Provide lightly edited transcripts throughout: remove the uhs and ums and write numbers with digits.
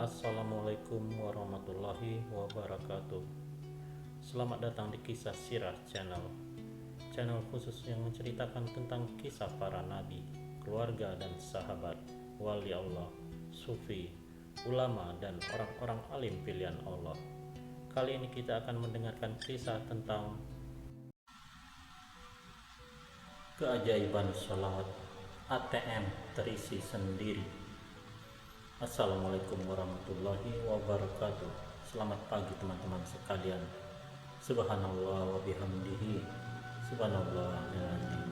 Assalamualaikum warahmatullahi wabarakatuh. Selamat datang di Kisah Sirah Channel. Channel khusus yang menceritakan tentang kisah para nabi, keluarga dan sahabat, wali Allah, sufi, ulama dan orang-orang alim pilihan Allah. Kali ini kita akan mendengarkan kisah tentang keajaiban sholawat ATM terisi sendiri. Assalamualaikum warahmatullahi wabarakatuh. Selamat pagi teman-teman sekalian. Subhanallah wa bihamdihi, subhanallah alazim.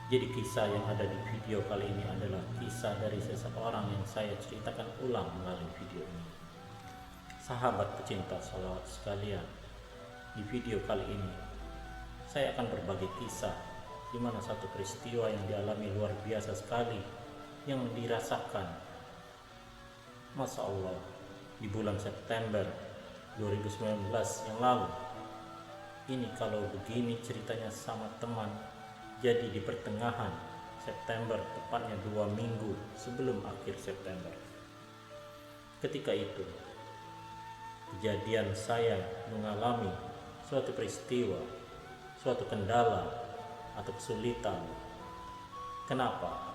Jadi kisah yang ada di video kali ini adalah kisah dari seseorang yang saya ceritakan ulang melalui video ini. Sahabat pecinta sholawat sekalian, di video kali ini saya akan berbagi kisah di mana satu peristiwa yang dialami luar biasa sekali yang dirasakan, Masya Allah, di bulan September 2019 yang lalu. Ini kalau begini ceritanya sama teman, jadi di pertengahan September, tepatnya 2 minggu sebelum akhir September. Ketika itu kejadian saya mengalami suatu peristiwa, suatu kendala atau kesulitan. Kenapa?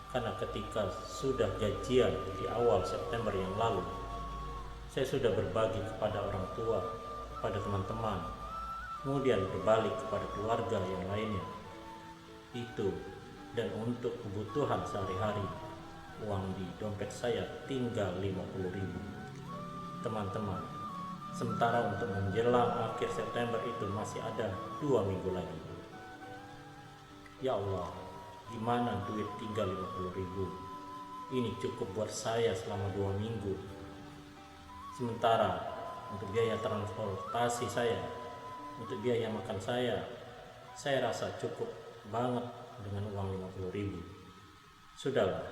Karena ketika sudah gajian di awal September yang lalu, saya sudah berbagi kepada orang tua, kepada teman-teman, kemudian berbalik kepada keluarga yang lainnya. Itu dan untuk kebutuhan sehari-hari, uang di dompet saya tinggal 50.000. Teman-teman, sementara untuk menjelang akhir September itu masih ada 2 minggu lagi. Ya Allah, gimana duit tinggal 50.000? Ini cukup buat saya selama 2 minggu. Sementara untuk biaya transportasi saya, untuk biaya makan saya rasa cukup banget dengan uang 50.000. Sudahlah,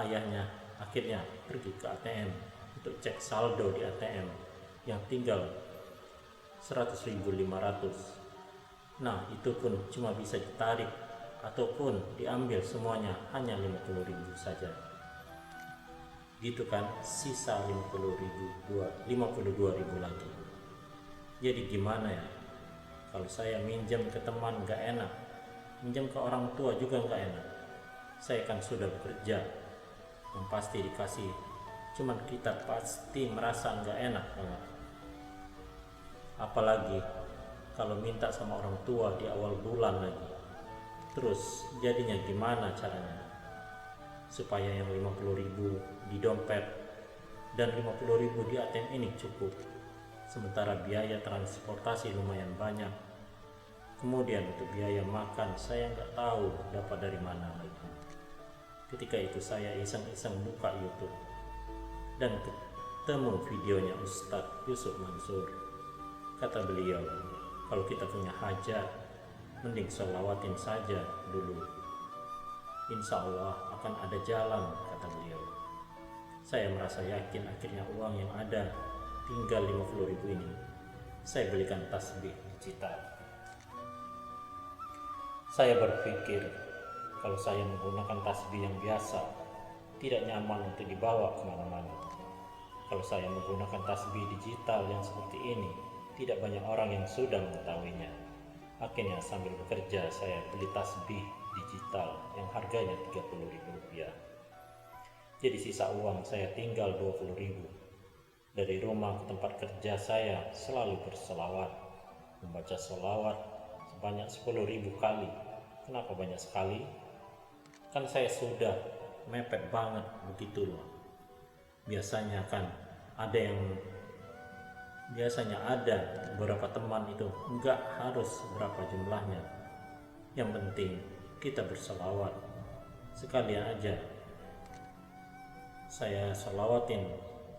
ayahnya akhirnya pergi ke ATM untuk cek saldo di ATM yang tinggal 100.500. Nah, itu pun cuma bisa ditarik ataupun diambil semuanya hanya 50.000 saja. Gitu kan, sisa 52.000 lagi. Jadi gimana ya? Kalau saya minjem ke teman gak enak, minjem ke orang tua juga gak enak. Saya kan sudah bekerja, yang pasti dikasih, cuman kita pasti merasa gak enak banget. Apalagi kalau minta sama orang tua di awal bulan lagi. Terus jadinya gimana caranya supaya yang 50.000 di dompet dan 50.000 di ATM ini cukup, sementara biaya transportasi lumayan banyak, kemudian untuk biaya makan saya nggak tahu dapat dari mana lagi. Ketika itu saya iseng-iseng buka YouTube dan ketemu videonya Ustadz Yusuf Mansur. Kata beliau, kalau kita punya hajat, mending sholawatin saja dulu, insya Allah akan ada jalan, kata beliau. Saya merasa yakin akhirnya uang yang ada tinggal 50.000 ini saya belikan tasbih digital. Saya berpikir kalau saya menggunakan tasbih yang biasa tidak nyaman untuk dibawa kemana-mana. Kalau saya menggunakan tasbih digital yang seperti ini, tidak banyak orang yang sudah mengetahuinya. Akhirnya sambil bekerja saya beli tasbih digital yang harganya Rp30.000. Jadi sisa uang saya tinggal 20.000. Dari rumah ke tempat kerja saya selalu berselawat, membaca selawat sebanyak 10.000 kali. Kenapa banyak sekali? Kan saya sudah mepet banget begitu loh. Biasanya ada beberapa teman itu enggak harus berapa jumlahnya, yang penting kita berselawat. Sekalian aja saya selawatin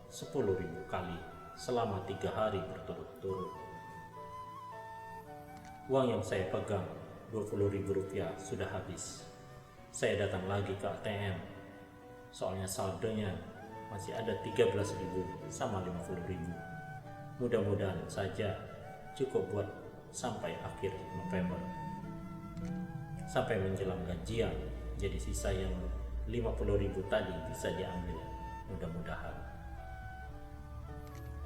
10.000 kali selama 3 hari berturut-turut. Uang yang saya pegang Rp20.000 sudah habis. Saya datang lagi ke ATM, soalnya saldonya masih ada 13.000 sama 50.000. Mudah-mudahan saja cukup buat sampai akhir November. Sampai menjelang gajian, jadi sisa yang 50.000 tadi bisa diambil. mudah-mudahan.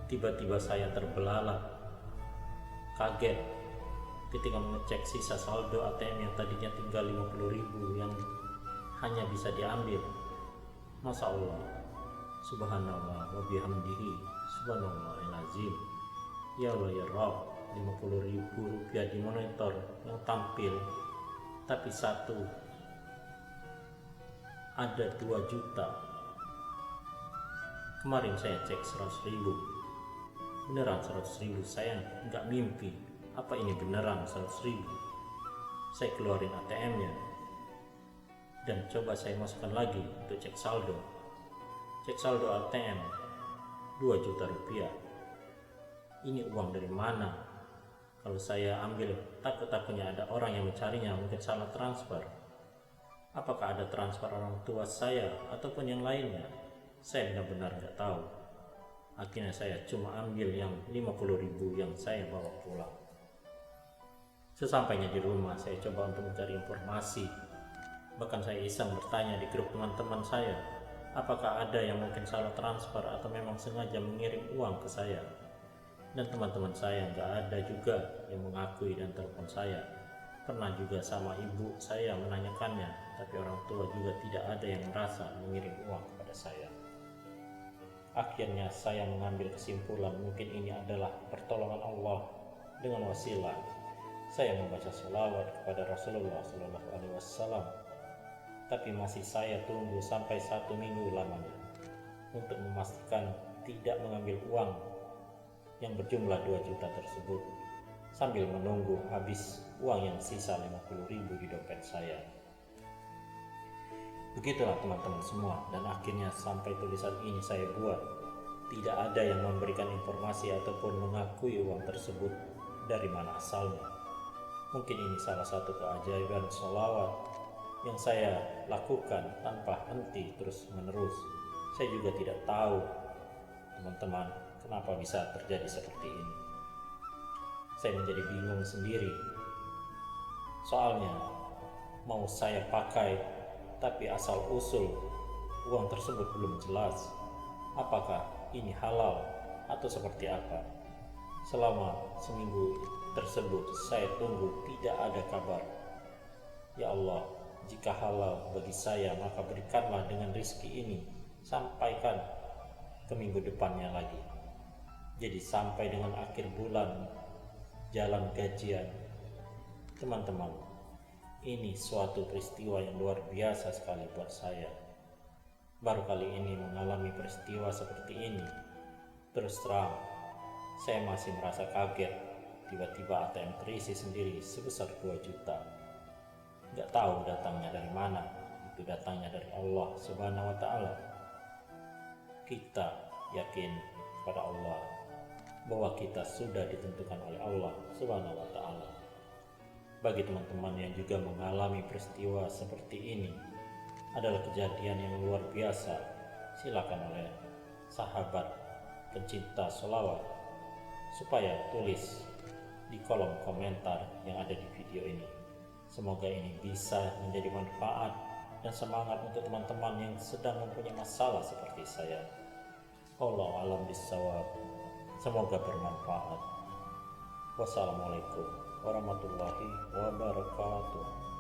Tiba-tiba saya terbelalak, kaget ketika mengecek sisa saldo ATM yang tadinya tinggal 50.000 yang hanya bisa diambil. Masya Allah, subhanallah wa bihamdihi, subhanallahil azim. Ya Allah ya Rabb, 50.000 rupiah di monitor yang tampil, tapi satu ada 2 juta. Kemarin saya cek 100.000, beneran 100.000, saya nggak mimpi. Apa ini beneran 100.000? Saya keluarin ATM-nya dan coba saya masukkan lagi untuk cek saldo. Cek saldo ATM 2 juta rupiah. Ini uang dari mana? Kalau saya ambil, takut-takutnya ada orang yang mencarinya, mungkin salah transfer. Apakah ada transfer orang tua saya ataupun yang lainnya? Saya benar-benar nggak tahu. Akhirnya saya cuma ambil yang 50.000 yang saya bawa pulang. Sesampainya di rumah, saya coba untuk mencari informasi. Bahkan saya iseng bertanya di grup teman-teman saya, apakah ada yang mungkin salah transfer atau memang sengaja mengirim uang ke saya. Dan teman-teman saya nggak ada juga yang mengakui dan telepon saya. Pernah juga sama ibu saya menanyakannya, tapi orang tua juga tidak ada yang merasa mengirim uang kepada saya. Akhirnya saya mengambil kesimpulan mungkin ini adalah pertolongan Allah dengan wasilah saya membaca sholawat kepada Rasulullah SAW. Tapi masih saya tunggu sampai 1 minggu lamanya untuk memastikan tidak mengambil uang yang berjumlah 2 juta tersebut, sambil menunggu habis uang yang sisa 50.000 di dompet saya. Begitulah teman-teman semua, dan akhirnya sampai tulisan ini saya buat. Tidak ada yang memberikan informasi ataupun mengakui uang tersebut dari mana asalnya. Mungkin ini salah satu keajaiban sholawat yang saya lakukan tanpa henti terus menerus. Saya juga tidak tahu teman-teman kenapa bisa terjadi seperti ini. Saya menjadi bingung sendiri. Soalnya mau saya pakai, tapi asal usul uang tersebut belum jelas. Apakah ini halal atau seperti apa? Selama seminggu tersebut saya tunggu tidak ada kabar. Ya Allah, jika halal bagi saya maka berikanlah dengan rezeki ini, sampaikan ke minggu depannya lagi. Jadi sampai dengan akhir bulan jalan gajian. Teman-teman, ini suatu peristiwa yang luar biasa sekali buat saya. Baru kali ini mengalami peristiwa seperti ini. Terus terang, saya masih merasa kaget. Tiba-tiba ATM terisi sendiri sebesar 2 juta. Gak tahu datangnya dari mana. Itu datangnya dari Allah Subhanahu wa Ta'ala. Kita yakin pada Allah bahwa kita sudah ditentukan oleh Allah Subhanahu wa Ta'ala. Bagi teman-teman yang juga mengalami peristiwa seperti ini, adalah kejadian yang luar biasa, silakan oleh sahabat pencinta sholawat supaya tulis di kolom komentar yang ada di video ini. Semoga ini bisa menjadi manfaat dan semangat untuk teman-teman yang sedang mempunyai masalah seperti saya. Wallahu a'lam bishawab. Semoga bermanfaat. Wassalamualaikum warahmatullahi wabarakatuh.